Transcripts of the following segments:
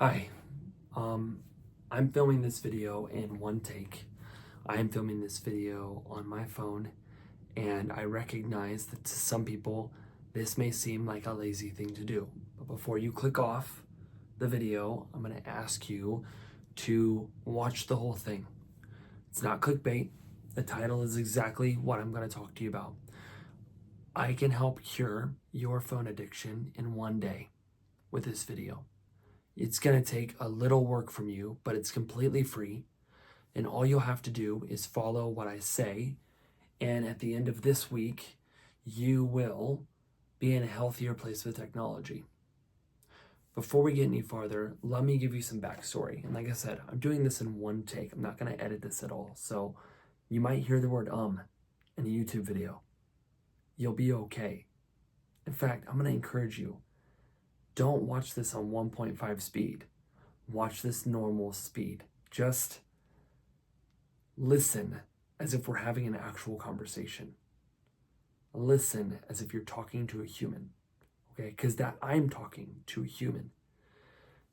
Hi, I'm filming this video in one take. I am filming this video on my phone, and I recognize that to some people, this may seem like a lazy thing to do. But before you click off the video, I'm going to ask you to watch the whole thing. It's not clickbait. The title is exactly what I'm going to talk to you about. I can help cure your phone addiction in one day with this video. It's going to take a little work from you, but it's completely free. And all you'll have to do is follow what I say. And at the end of this week, you will be in a healthier place with technology. Before we get any farther, let me give you some backstory. And like I said, I'm doing this in one take. I'm not going to edit this at all. So you might hear the word in a YouTube video. You'll be okay. In fact, I'm going to encourage you. Don't watch this on 1.5 speed. Watch this normal speed. Just listen as if we're having an actual conversation. Listen as if you're talking to a human. Okay? Because that I'm talking to a human.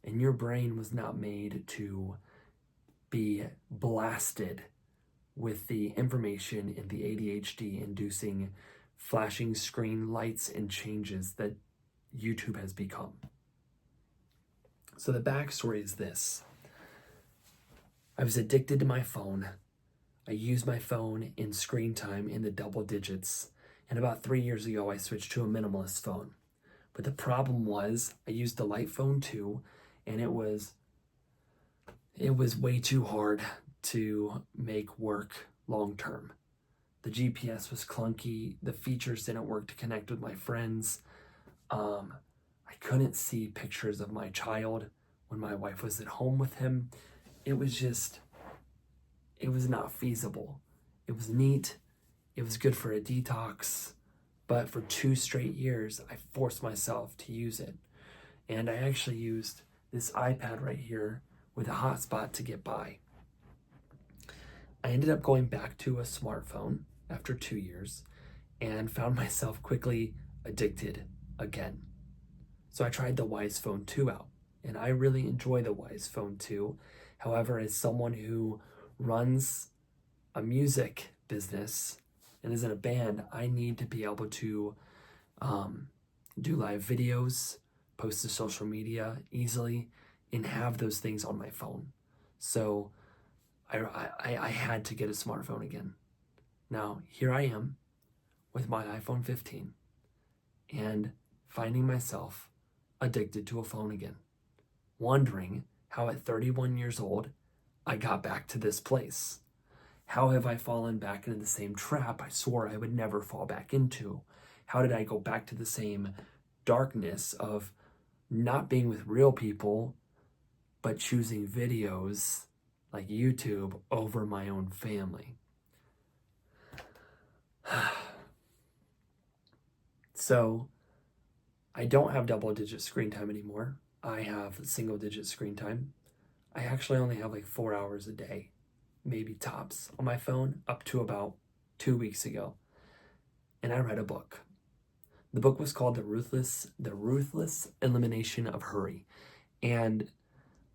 And your brain was not made to be blasted with the information and the ADHD inducing flashing screen lights and changes that YouTube has become. So the backstory is this. I was addicted to my phone. I used my phone in screen time in the double digits. And about 3 years ago, I switched to a minimalist phone. But the problem was I used the light phone too, and it was way too hard to make work long term. The GPS was clunky. The features didn't work to connect with my friends. I couldn't see pictures of my child when my wife was at home with him. It was not feasible. It was neat. It was good for a detox. But for 2 straight years, I forced myself to use it. And I actually used this iPad right here with a hotspot to get by. I ended up going back to a smartphone after 2 years and found myself quickly addicted again. So I tried the Wise Phone 2 out, and I really enjoy the Wise Phone 2. However, as someone who runs a music business and is in a band, I need to be able to do live videos, post to social media easily, and have those things on my phone. So I had to get a smartphone again. Now, here I am with my iPhone 15 and finding myself addicted to a phone again, wondering how at 31 years old I got back to this place. How have I fallen back into the same trap I swore I would never fall back into? How did I go back to the same darkness of not being with real people, but choosing videos like YouTube over my own family? So I don't have double-digit screen time anymore. I have single-digit screen time. I actually only have like 4 hours a day, maybe tops, on my phone up to about 2 weeks ago. And I read a book. The book was called The Ruthless Elimination of Hurry. And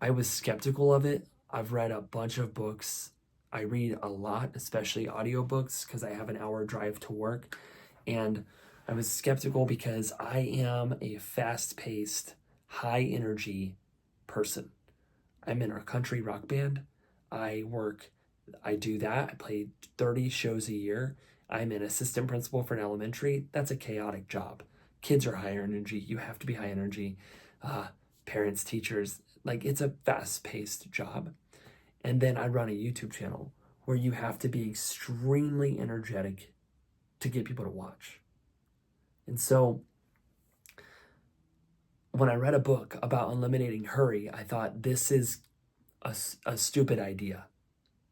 I was skeptical of it. I've read a bunch of books. I read a lot, especially audiobooks, because I have an hour drive to work. And I was skeptical because I am a fast-paced, high-energy person. I'm in a country rock band. I do that. I play 30 shows a year. I'm an assistant principal for an elementary. That's a chaotic job. Kids are higher energy. You have to be high energy. Parents, teachers, like it's a fast-paced job. And then I run a YouTube channel where you have to be extremely energetic to get people to watch. And so when I read a book about eliminating hurry, I thought this is a stupid idea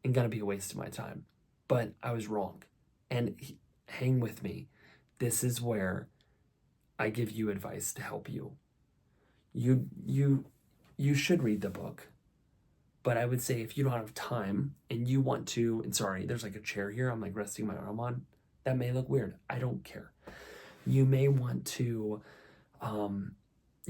and gonna be a waste of my time. But I was wrong. And hang with me. This is where I give you advice to help you. You should read the book. But I would say if you don't have time and you want to, and sorry, there's like a chair here I'm like resting my arm on. That may look weird. I don't care. You may want to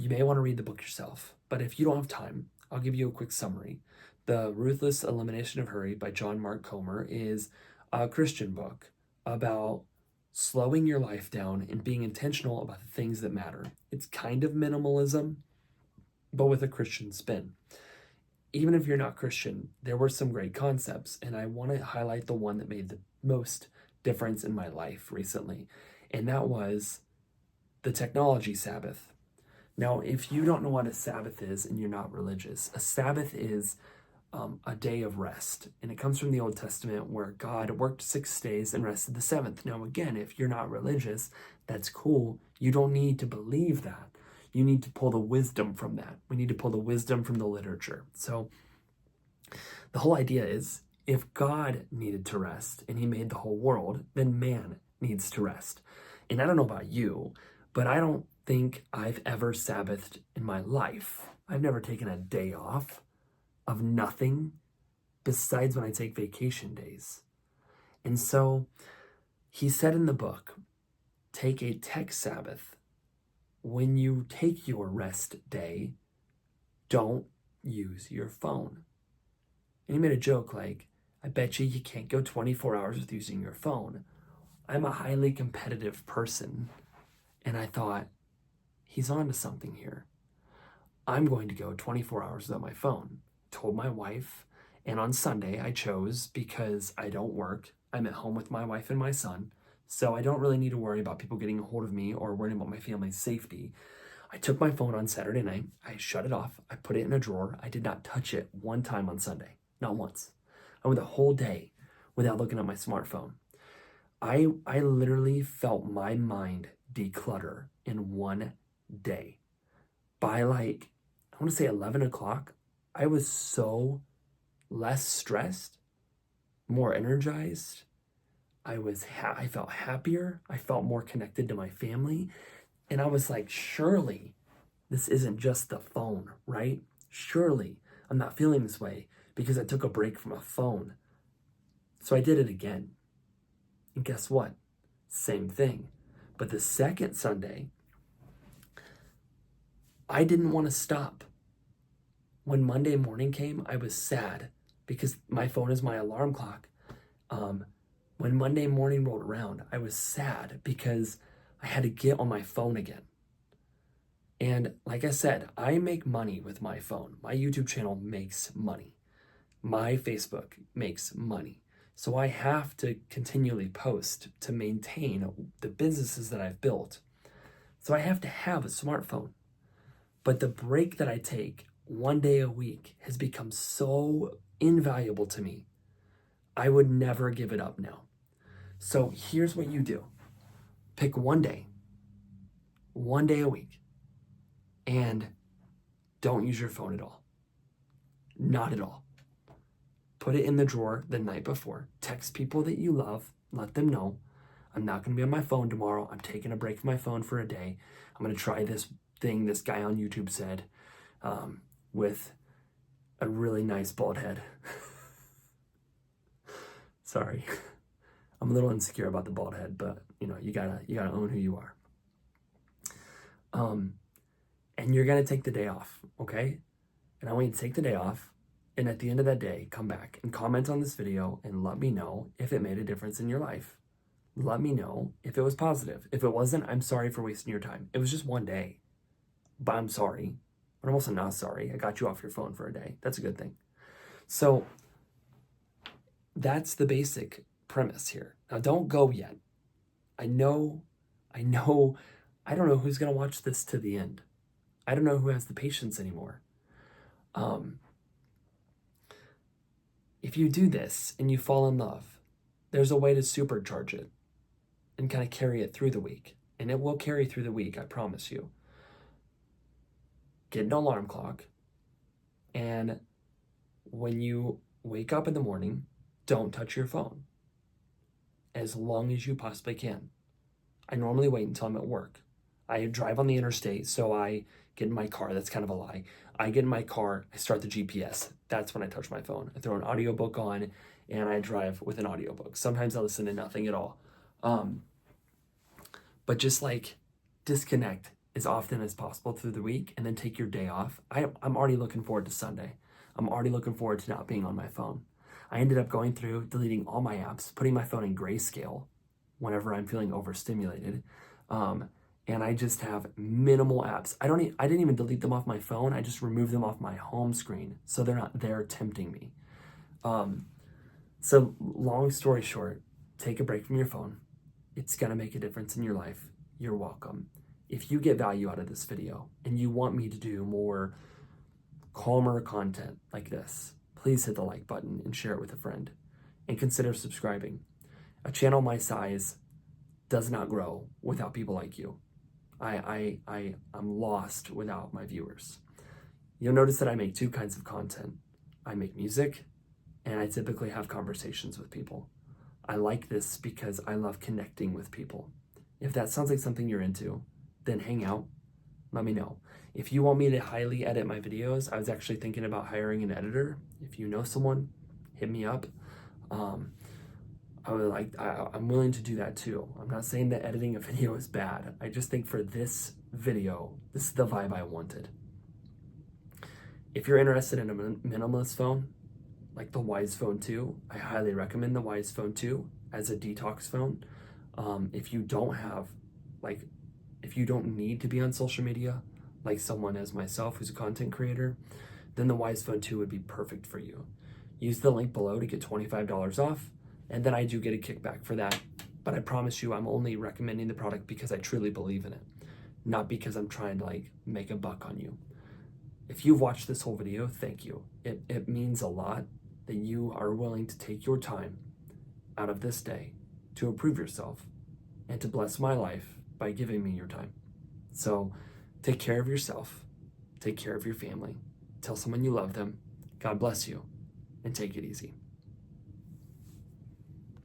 read the book yourself. But if you don't have time, I'll give you a quick summary. The Ruthless Elimination of Hurry by John Mark Comer is a Christian book about slowing your life down and being intentional about the things that matter. It's kind of minimalism, but with a Christian spin. Even if you're not Christian, there were some great concepts, and I want to highlight the one that made the most difference in my life recently, and that was the technology Sabbath. Now, if you don't know what a Sabbath is and you're not religious, a Sabbath is a day of rest. And it comes from the Old Testament where God worked 6 days and rested the seventh. Now, again, if you're not religious, that's cool. You don't need to believe that. You need to pull the wisdom from that. We need to pull the wisdom from the literature. So the whole idea is if God needed to rest and he made the whole world, then man needs to rest. And I don't know about you, but I don't think I've ever Sabbathed in my life. I've never taken a day off of nothing besides when I take vacation days. And so he said in the book, take a tech Sabbath. When you take your rest day, don't use your phone. And he made a joke like, I bet you can't go 24 hours with using your phone. I'm a highly competitive person. And I thought, he's on to something here. I'm going to go 24 hours without my phone. Told my wife, and on Sunday I chose because I don't work. I'm at home with my wife and my son, so I don't really need to worry about people getting a hold of me or worrying about my family's safety. I took my phone on Saturday night. I shut it off. I put it in a drawer. I did not touch it one time on Sunday. Not once. I went the whole day without looking at my smartphone. I literally felt my mind declutter in one day. By like, I want to say 11 o'clock, I was so less stressed, more energized. I felt happier. I felt more connected to my family. And I was like, surely this isn't just the phone, right? Surely I'm not feeling this way because I took a break from a phone. So I did it again. And guess what? Same thing. But the second Sunday, I didn't want to stop. When Monday morning came, I was sad because my phone is my alarm clock. When Monday morning rolled around, I was sad because I had to get on my phone again. And like I said, I make money with my phone. My YouTube channel makes money. My Facebook makes money. So I have to continually post to maintain the businesses that I've built. So I have to have a smartphone. But the break that I take one day a week has become so invaluable to me. I would never give it up now. So here's what you do. Pick one day a week, and don't use your phone at all. Not at all. Put it in the drawer the night before. Text people that you love. Let them know. I'm not going to be on my phone tomorrow. I'm taking a break from my phone for a day. I'm going to try this thing this guy on YouTube said with a really nice bald head. Sorry. I'm a little insecure about the bald head, but you gotta own who you are. And you're gonna take the day off, okay? And I want you to take the day off, and at the end of that day, come back and comment on this video and let me know if it made a difference in your life. Let me know if it was positive. If it wasn't, I'm sorry for wasting your time. It was just one day, but I'm sorry. But I'm also not sorry. I got you off your phone for a day. That's a good thing. So that's the basic premise here. Now, don't go yet. I don't know who's going to watch this to the end. I don't know who has the patience anymore. If you do this and you fall in love, there's a way to supercharge it and kind of carry it through the week. And it will carry through the week, I promise you. Get an alarm clock. And when you wake up in the morning, don't touch your phone as long as you possibly can. I normally wait until I'm at work. I drive on the interstate, so I get in my car. That's kind of a lie. I get in my car, I start the GPS. That's when I touch my phone. I throw an audiobook on, and I drive with an audiobook. Sometimes I listen to nothing at all. But just like disconnect, as often as possible through the week and then take your day off. I'm already looking forward to Sunday. I'm already looking forward to not being on my phone. I ended up going through, deleting all my apps, putting my phone in grayscale whenever I'm feeling overstimulated. And I just have minimal apps. I didn't even delete them off my phone. I just removed them off my home screen so they're not there tempting me. So long story short, take a break from your phone. It's gonna make a difference in your life. You're welcome. If you get value out of this video and you want me to do more calmer content like this, please hit the like button and share it with a friend. And consider subscribing. A channel my size does not grow without people like you. I'm lost without my viewers. You'll notice that I make two kinds of content. I make music, and I typically have conversations with people. I like this because I love connecting with people. If that sounds like something you're into, then hang out, let me know. If you want me to highly edit my videos, I was actually thinking about hiring an editor. If you know someone, hit me up. I'm willing to do that too. I'm not saying that editing a video is bad. I just think for this video, this is the vibe I wanted. If you're interested in a minimalist phone, like the Wise Phone 2, I highly recommend the Wise Phone 2 as a detox phone. If you don't need to be on social media, like someone as myself who's a content creator, then the Wise Phone 2 would be perfect for you. Use the link below to get $25 off, and then I do get a kickback for that. But I promise you, I'm only recommending the product because I truly believe in it, not because I'm trying to make a buck on you. If you've watched this whole video, thank you. It means a lot that you are willing to take your time out of this day to improve yourself and to bless my life by giving me your time. So take care of yourself, take care of your family, tell someone you love them, God bless you, and take it easy.